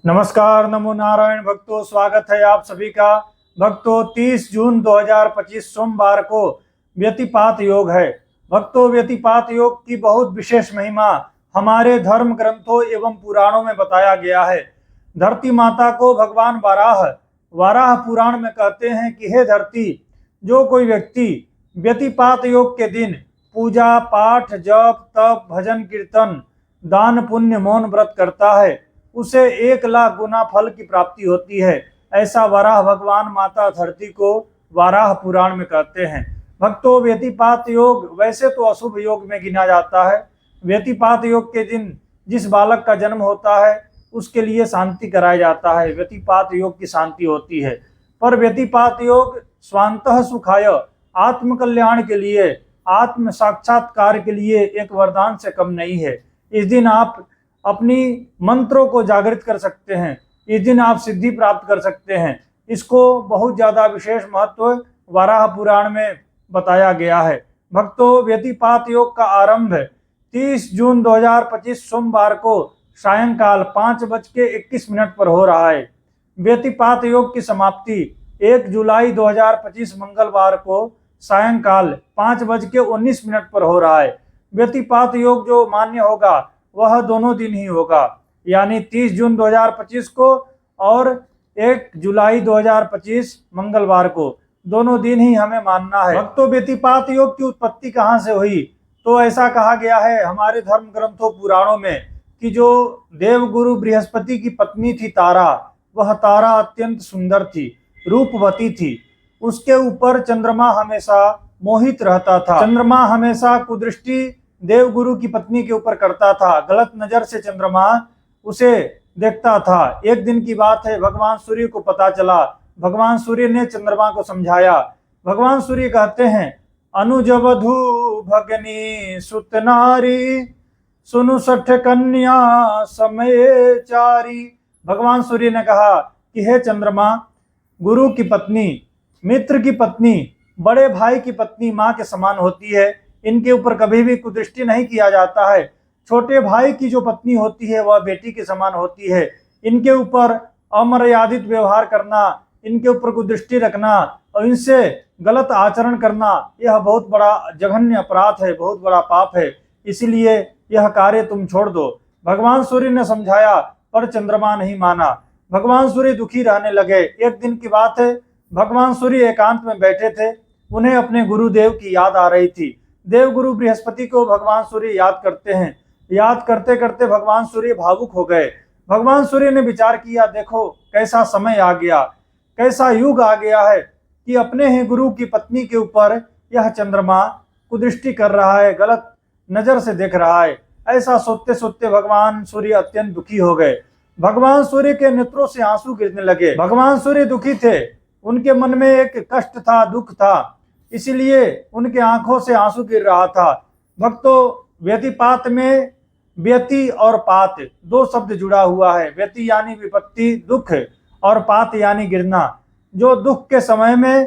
नमस्कार, नमो नारायण भक्तों, स्वागत है आप सभी का। भक्तों, 30 जून 2025 सोमवार को व्यतिपात योग है। भक्तों, व्यतिपात योग की बहुत विशेष महिमा हमारे धर्म ग्रंथों एवं पुराणों में बताया गया है। धरती माता को भगवान वाराह पुराण में कहते हैं कि हे धरती, जो कोई व्यक्ति व्यतिपात योग के दिन पूजा पाठ जप तप भजन कीर्तन दान पुण्य मौन व्रत करता है, उसे 1,00,000 गुना फल की प्राप्ति होती है। ऐसा वराह भगवान माता धरती को वाराह पुराण में कहते हैं। भक्तों, व्यतिपात योग वैसे तो अशुभ योग में गिना जाता है। व्यतिपात योग के दिन जिस बालक का जन्म होता है उसके लिए शांति कराया जाता है, व्यतिपात योग की शांति होती है। पर व्यतिपात योग स्वांतः सुखाय, आत्म कल्याण के लिए, आत्म साक्षात्कार के लिए एक वरदान से कम नहीं है। इस दिन आप अपनी मंत्रों को जागृत कर सकते हैं, इस दिन आप सिद्धि प्राप्त कर सकते हैं। इसको बहुत ज्यादा विशेष महत्व वराह पुराण में बताया गया है। भक्तों, व्यतिपात योग का आरंभ 30 जून 2025 सोमवार को सायंकाल 5:21 पर हो रहा है। व्यतिपात योग की समाप्ति 1 जुलाई 2025 मंगलवार को सायंकाल 5:19 पर हो रहा है। व्यतिपात योग जो मान्य होगा वह दोनों दिन ही होगा, यानी 30 जून 2025 को और 1 जुलाई 2025 मंगलवार को, दोनों दिन ही हमें मानना है। भक्तों, व्यतिपात योग की उत्पत्ति कहाँ से हुई? तो ऐसा कहा गया है हमारे धर्म ग्रंथों पुराणों में कि जो देवगुरु बृहस्पति की पत्नी थी तारा, वह तारा अत्यंत सुंदर थी, रूपवती थी। उसके ऊपर चंद्रमा हमेशा मोहित रहता था। चंद्रमा हमेशा कुदृष्टि देवगुरु की पत्नी के ऊपर करता था, गलत नजर से चंद्रमा उसे देखता था। एक दिन की बात है, भगवान सूर्य को पता चला। भगवान सूर्य ने चंद्रमा को समझाया। भगवान सूर्य कहते हैं, अनुजवधु भगनी सुत नारी, सुनु सठ कन्या समय चारी। भगवान सूर्य ने कहा कि हे चंद्रमा, गुरु की पत्नी, मित्र की पत्नी, बड़े भाई की पत्नी माँ के समान होती है। इनके ऊपर कभी भी कुदृष्टि नहीं किया जाता है। छोटे भाई की जो पत्नी होती है वह बेटी के समान होती है। इनके ऊपर अमर्यादित व्यवहार करना, इनके ऊपर कुदृष्टि रखना और इनसे गलत आचरण करना, यह बहुत बड़ा जघन्य अपराध है, बहुत बड़ा पाप है। इसलिए यह कार्य तुम छोड़ दो। भगवान सूर्य ने समझाया पर चंद्रमा नहीं माना। भगवान सूर्य दुखी रहने लगे। एक दिन की बात है, भगवान सूर्य एकांत में बैठे थे। उन्हें अपने गुरुदेव की याद आ रही थी। देवगुरु बृहस्पति को भगवान सूर्य याद करते हैं। याद करते करते भगवान सूर्य भावुक हो गए। भगवान सूर्य ने विचार किया, देखो कैसा समय आ गया, कैसा युग आ गया है कि अपने ही गुरु की पत्नी के ऊपर यह चंद्रमा कुदृष्टि कर रहा है, गलत नजर से देख रहा है। ऐसा सोचते सोचते भगवान सूर्य अत्यंत दुखी हो गए। भगवान सूर्य के नेत्रों से आंसू गिरने लगे। भगवान सूर्य दुखी थे, उनके मन में एक कष्ट था, दुख था, इसीलिए उनके आंखों से आंसू गिर रहा था। भक्तों, व्यतिपात में व्यति और पात दो शब्द जुड़ा हुआ है। व्यति यानी विपत्ति, दुख, और पात यानी गिरना। जो दुख के समय में,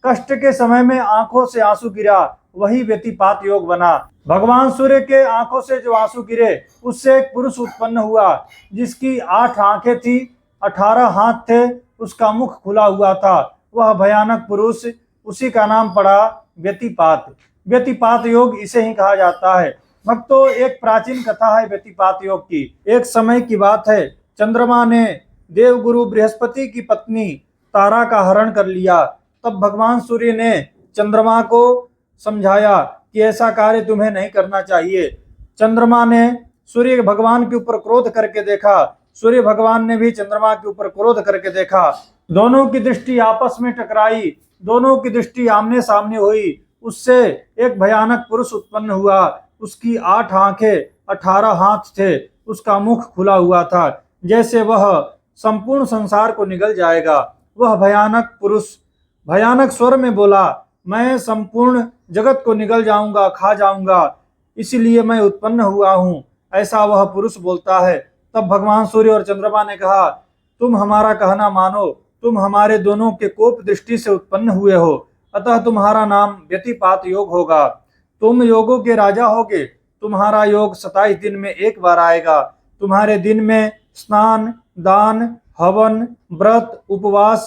कष्ट के समय में आंखों से आंसू गिरा, वही व्यतिपात योग बना। भगवान सूर्य के आंखों से जो आंसू गिरे, उससे एक पुरुष उत्पन्न हुआ जिसकी 8 आंखें थी, 18 हाथ थे, उसका मुख खुला हुआ था। वह भयानक पुरुष, उसी का नाम पड़ा व्यतिपात। व्यतिपात योग इसे ही कहा जाता है। भक्तों, एक प्राचीन कथा है व्यतिपात योग की। एक समय की बात है, चंद्रमा ने देवगुरु बृहस्पति की पत्नी तारा का हरण कर लिया। तब भगवान सूर्य ने चंद्रमा को समझाया कि ऐसा कार्य तुम्हें नहीं करना चाहिए। चंद्रमा ने सूर्य भगवान के ऊपर क्रोध करके देखा, सूर्य भगवान ने भी चंद्रमा के ऊपर क्रोध करके देखा। दोनों की दृष्टि आपस में टकराई, दोनों की दृष्टि आमने सामने हुई। उससे एक भयानक पुरुष उत्पन्न हुआ। उसकी 8 आंखें, 18 हाथ थे, उसका मुख खुला हुआ था, जैसे वह संपूर्ण संसार को निगल जाएगा। वह भयानक पुरुष भयानक स्वर में बोला, मैं संपूर्ण जगत को निगल जाऊंगा, खा जाऊंगा, इसीलिए मैं उत्पन्न हुआ हूँ। ऐसा वह पुरुष बोलता है। तब भगवान सूर्य और चंद्रमा ने कहा, तुम हमारा कहना मानो, तुम हमारे दोनों के कोप दृष्टि से उत्पन्न हुए हो, अतः तुम्हारा नाम व्यतिपात योग होगा। तुम योगों के राजा होगे। तुम्हारा योग 27 दिन में एक बार आएगा। तुम्हारे दिन में स्नान दान, हवन, व्रत, उपवास,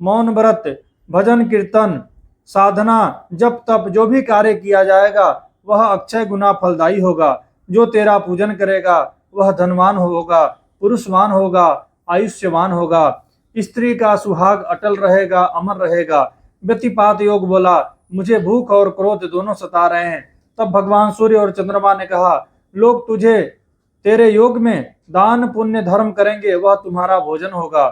मौन व्रत, भजन कीर्तन, साधना, जप तप जो भी कार्य किया जाएगा वह अक्षय गुना फलदायी होगा। जो तेरा पूजन करेगा वह धनवान होगा, पुरुषवान होगा, आयुष्यवान होगा। स्त्री का सुहाग अटल रहेगा, अमर रहेगा। व्यतिपात योग बोला, मुझे भूख और क्रोध दोनों सता रहे हैं। तब भगवान सूर्य और चंद्रमा ने कहा, लोग तुझे तेरे योग में दान पुण्य धर्म करेंगे, वह तुम्हारा भोजन होगा।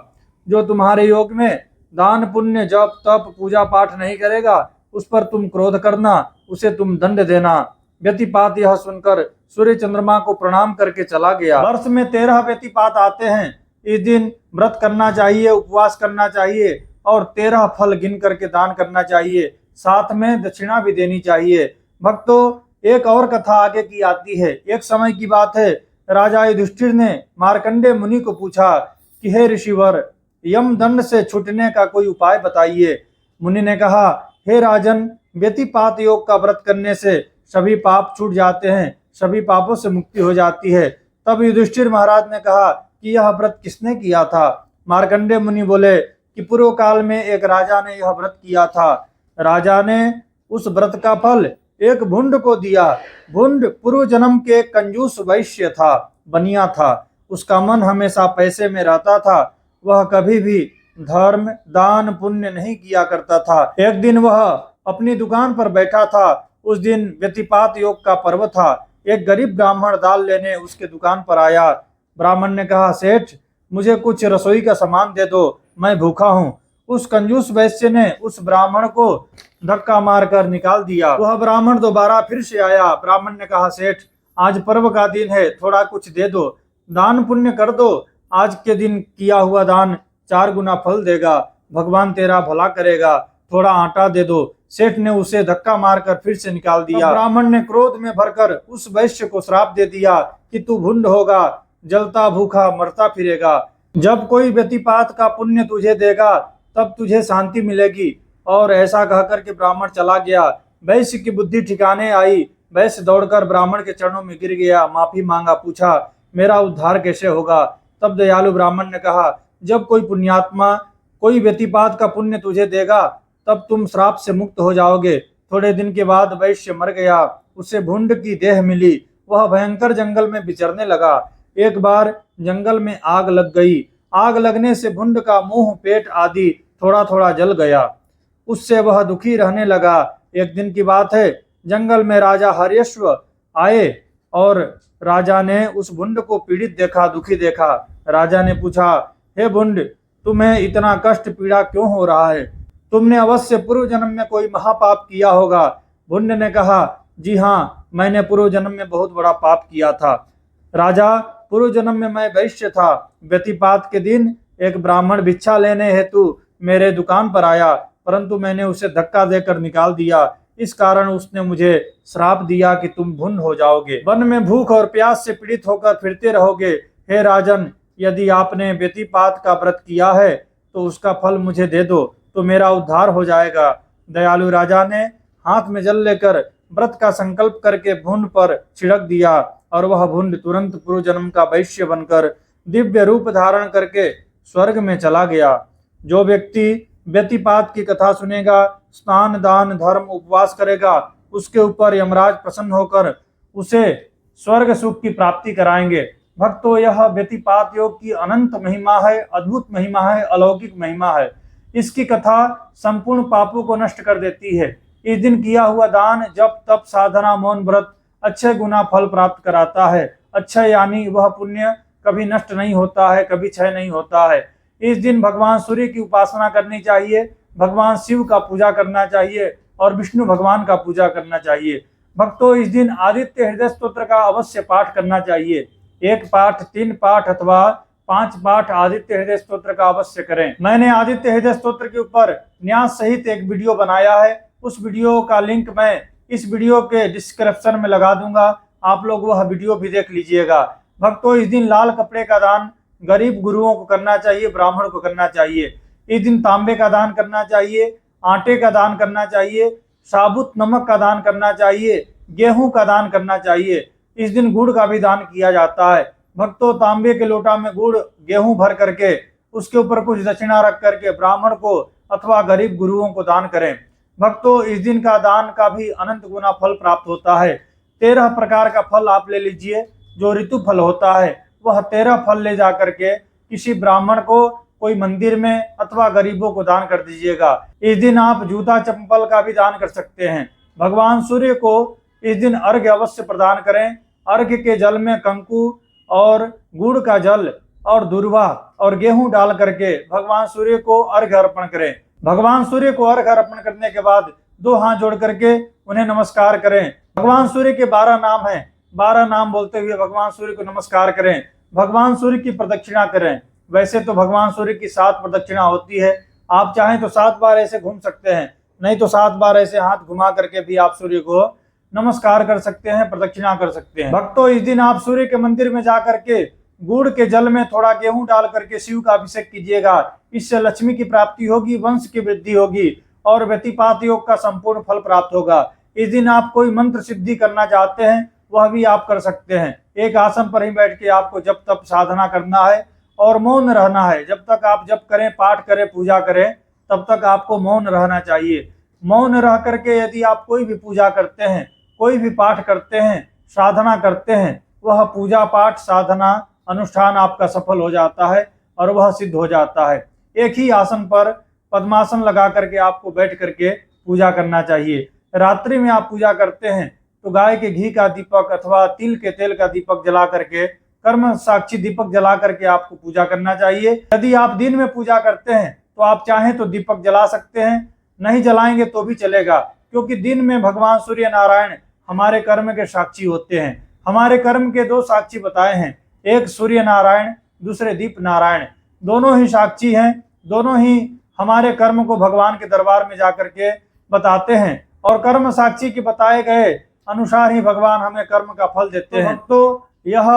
जो तुम्हारे योग में दान पुण्य जप तप पूजा पाठ नहीं करेगा, उस पर तुम क्रोध करना, उसे तुम दंड देना। व्यतिपात यह सुनकर सूर्य चंद्रमा को प्रणाम करके चला गया। वर्ष में 13 व्यतिपात आते हैं। इस दिन व्रत करना चाहिए, उपवास करना चाहिए और 13 फल गिन करके दान करना चाहिए। साथ में दक्षिणा भी देनी चाहिए। भक्तों, एक और कथा आगे की आती है। एक समय की बात है, राजा युधिष्ठिर ने मार्कंडेय मुनि को पूछा कि हे ऋषिवर, यम दंड से छूटने का कोई उपाय बताइए। मुनि ने कहा, हे राजन, व्यतिपात योग का व्रत करने से सभी पाप छूट जाते हैं, सभी पापों से मुक्ति हो जाती है। तब युधिष्ठिर महाराज ने कहा कि यह व्रत किसने किया था? मार्कंडेय मुनि बोले कि पूर्व काल में एक राजा ने यह व्रत किया था। राजा ने उस व्रत का फल एक भुंड को दिया। भुंड पूर्व जन्म के कंजूस वैश्य था, बनिया था। उसका मन हमेशा पैसे में रहता था। वह कभी भी धर्म दान पुण्य नहीं किया करता था। एक दिन वह अपनी दुकान पर बैठा था। उस दिन व्यतिपात योग का पर्व था। एक गरीब ब्राह्मण दाल लेने उसके दुकान पर आया। ब्राह्मण ने कहा, सेठ, मुझे कुछ रसोई का सामान दे दो, मैं भूखा हूँ। उस कंजूस वैश्य ने उस ब्राह्मण को धक्का मारकर निकाल दिया। वह ब्राह्मण दोबारा फिर से आया। ब्राह्मण ने कहा, सेठ, आज पर्व का दिन है, थोड़ा कुछ दे दो, दान पुण्य कर दो। आज के दिन किया हुआ दान 4 गुना फल देगा, भगवान तेरा भला करेगा, थोड़ा आटा दे दो। सेठ ने उसे धक्का मारकर फिर से निकाल दिया। ब्राह्मण ने क्रोध में भरकर उस वैश्य को श्राप दे दिया कि तू भुंड होगा, जलता भूखा मरता फिरेगा। जब कोई व्यतिपात का पुण्य तुझे देगा तब तुझे शांति मिलेगी। और ऐसा कहकर के ब्राह्मण चला गया। वैश्य की बुद्धि ठिकाने आई। वैश्य दौड़कर ब्राह्मण के चरणों में गिर गया, माफी मांगा, पूछा, मेरा उद्धार कैसे होगा? तब दयालु ब्राह्मण ने कहा, जब कोई पुण्यात्मा कोई व्यतिपात का पुण्य तुझे देगा तब तुम श्राप से मुक्त हो जाओगे। थोड़े दिन के बाद वैश्य मर गया। उसे भुंड की देह मिली। वह भयंकर जंगल में विचरने लगा। एक बार जंगल में आग लग गई। आग लगने से भुंड का मुंह पेट आदि थोड़ा थोड़ा जल गया। उससे वह दुखी रहने लगा। एक दिन की बात है, जंगल में राजा हर्यश्व आए और राजा ने उस भुंड को पीड़ित देखा, दुखी देखा। राजा ने पूछा, हे भुंड, तुम्हें इतना कष्ट पीड़ा क्यों हो रहा है? तुमने अवश्य पूर्व जन्म में कोई महापाप किया होगा। भुंड ने कहा, जी हाँ, मैंने पूर्व जन्म में बहुत बड़ा पाप किया था। राजा, पूर्व जन्म में मैं वैश्य था। व्यतिपात के दिन एक ब्राह्मण भिक्षा लेने हेतु मेरे दुकान पर आया, परंतु मैंने उसे धक्का देकर निकाल दिया। इस कारण उसने मुझे श्राप दिया कि तुम भुंड हो जाओगे, वन में भूख और प्यास से पीड़ित होकर फिरते रहोगे। हे राजन, यदि आपने व्यतिपात का व्रत किया है तो उसका फल मुझे दे दो, तो मेरा उद्धार हो जाएगा। दयालु राजा ने हाथ में जल लेकर व्रत का संकल्प करके भुंड पर छिड़क दिया और वह भुंड तुरंत पूर्व जन्म का वैश्य बनकर दिव्य रूप धारण करके स्वर्ग में चला गया। जो व्यक्ति व्यतिपात की कथा सुनेगा, स्नान दान धर्म उपवास करेगा, उसके ऊपर यमराज प्रसन्न होकर उसे स्वर्ग सुख की प्राप्ति कराएंगे। भक्तों, यह व्यतिपात योग की अनंत महिमा है, अद्भुत महिमा है, अलौकिक महिमा है। इसकी कथा संपूर्ण पापों को नष्ट कर देती है। इस दिन किया हुआ दान जप तप साधना मौन व्रत अच्छे गुना फल प्राप्त कराता है। अच्छा यानी वह पुण्य कभी नष्ट नहीं होता है, कभी क्षय नहीं होता है। इस दिन भगवान सूर्य की उपासना करनी चाहिए, भगवान शिव का पूजा करना चाहिए और विष्णु भगवान का पूजा करना चाहिए। भक्तों, इस दिन आदित्य हृदय स्तोत्र का अवश्य पाठ करना चाहिए। 1 पाठ 3 पाठ अथवा 5 पाठ आदित्य हृदय स्तोत्र का अवश्य करें। मैंने आदित्य हृदय स्तोत्र के ऊपर न्यास सहित एक वीडियो बनाया है। उस वीडियो का लिंक मैं इस वीडियो के डिस्क्रिप्शन में लगा दूंगा, आप लोग वह वीडियो भी देख लीजिएगा। भक्तों, इस दिन लाल कपड़े का दान गरीब गुरुओं को करना चाहिए, ब्राह्मण को करना चाहिए। इस दिन तांबे का दान करना चाहिए, आटे का दान करना चाहिए, साबुत नमक का दान करना चाहिए, गेहूं का दान करना चाहिए। इस दिन गुड़ का भी दान किया जाता है। भक्तों तांबे के लोटा में गुड़ गेहूं भर करके उसके ऊपर कुछ दक्षिणा रख करके ब्राह्मण को अथवा गरीब गुरुओं को दान करें। भक्तों इस दिन का दान का भी अनंत गुना फल प्राप्त होता है। 13 प्रकार का फल आप ले लीजिए, जो ऋतु फल होता है वह 13 फल ले जा करके किसी ब्राह्मण को, कोई मंदिर में अथवा गरीबों को दान कर दीजिएगा। इस दिन आप जूता चप्पल का भी दान कर सकते हैं। भगवान सूर्य को इस दिन अर्घ्य अवश्य प्रदान करें। अर्घ्य के जल में कंकु और गुड़ का जल और दूर्वा और गेहूं डाल करके भगवान सूर्य को अर्घ्य अर्पण करें। भगवान सूर्य को अर्घ्य अर्पण करने के बाद 2 हाथ जोड़ करके उन्हें नमस्कार करें। भगवान सूर्य के 12 नाम हैं, 12 नाम बोलते हुए भगवान सूर्य को नमस्कार करें। भगवान सूर्य की प्रदक्षिणा करें। वैसे तो भगवान सूर्य की 7 प्रदक्षिणा होती है, आप चाहें तो 7 बार ऐसे घूम सकते हैं, नहीं तो 7 बार ऐसे हाथ घुमा करके भी आप सूर्य को नमस्कार कर सकते हैं, प्रदक्षिणा कर सकते हैं। भक्तों इस दिन आप सूर्य के मंदिर में जाकर के गुड़ के जल में थोड़ा गेहूं डाल करके शिव का अभिषेक कीजिएगा। इससे लक्ष्मी की प्राप्ति होगी, वंश की वृद्धि होगी और व्यतिपात योग का संपूर्ण फल प्राप्त होगा। इस दिन आप कोई मंत्र सिद्धि करना चाहते हैं वह भी आप कर सकते हैं। एक आसन पर ही बैठ के आपको जब तक साधना करना है और मौन रहना है। जब तक आप जप करें, पाठ करें, पूजा करें, तब तक आपको मौन रहना चाहिए। मौन रह करके यदि आप कोई भी पूजा करते हैं, कोई भी पाठ करते हैं, साधना करते हैं, वह पूजा पाठ साधना अनुष्ठान आपका सफल हो जाता है और वह सिद्ध हो जाता है। एक ही आसन पर पद्मासन लगा करके आपको बैठ करके पूजा करना चाहिए। रात्रि में आप पूजा करते हैं तो गाय के घी का दीपक अथवा तिल के तेल का दीपक जला करके, कर्म साक्षी दीपक जला करके आपको पूजा करना चाहिए। यदि आप दिन में पूजा करते हैं तो आप चाहें तो दीपक जला सकते हैं, नहीं जलाएंगे तो भी चलेगा, क्योंकि दिन में भगवान सूर्य नारायण हमारे कर्म के साक्षी होते हैं। हमारे कर्म के 2 साक्षी बताए हैं, एक सूर्य नारायण, दूसरे दीप नारायण। दोनों ही साक्षी हैं, दोनों ही हमारे कर्म को भगवान के दरबार में जाकर के बताते हैं और कर्म साक्षी के बताए गए अनुसार ही भगवान हमें कर्म का फल देते हैं। तो यह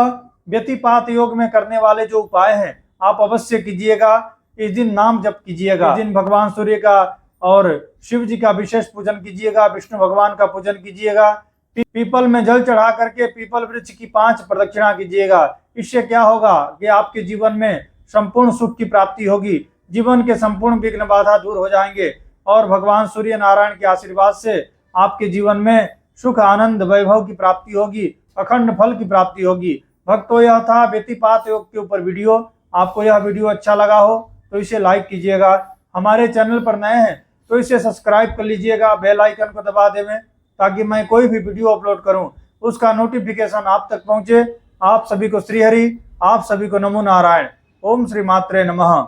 व्यतिपात योग में करने वाले जो उपाय हैं आप अवश्य कीजिएगा। इस दिन नाम जप कीजिएगा, इस दिन भगवान सूर्य का और शिव जी का विशेष पूजन कीजिएगा, विष्णु भगवान का पूजन कीजिएगा। पीपल में जल चढ़ा करके पीपल वृक्ष की 5 प्रदक्षिणा कीजिएगा। इससे क्या होगा कि आपके जीवन में संपूर्ण सुख की प्राप्ति होगी, जीवन के संपूर्ण विघ्न बाधा दूर हो जाएंगे और भगवान सूर्य नारायण के आशीर्वाद से आपके जीवन में सुख आनंद वैभव की प्राप्ति होगी, अखंड फल की प्राप्ति होगी। भक्तों यह था व्यतिपात योग के ऊपर वीडियो। आपको यह वीडियो अच्छा लगा हो तो इसे लाइक कीजिएगा। हमारे चैनल पर नए हैं तो इसे सब्सक्राइब कर लीजिएगा, बेल आइकन को दबा देवें ताकि मैं कोई भी वीडियो अपलोड करूं उसका नोटिफिकेशन आप तक पहुंचे। आप सभी को श्री हरि, आप सभी को नमो नारायण। ओम श्री मात्रे नमः।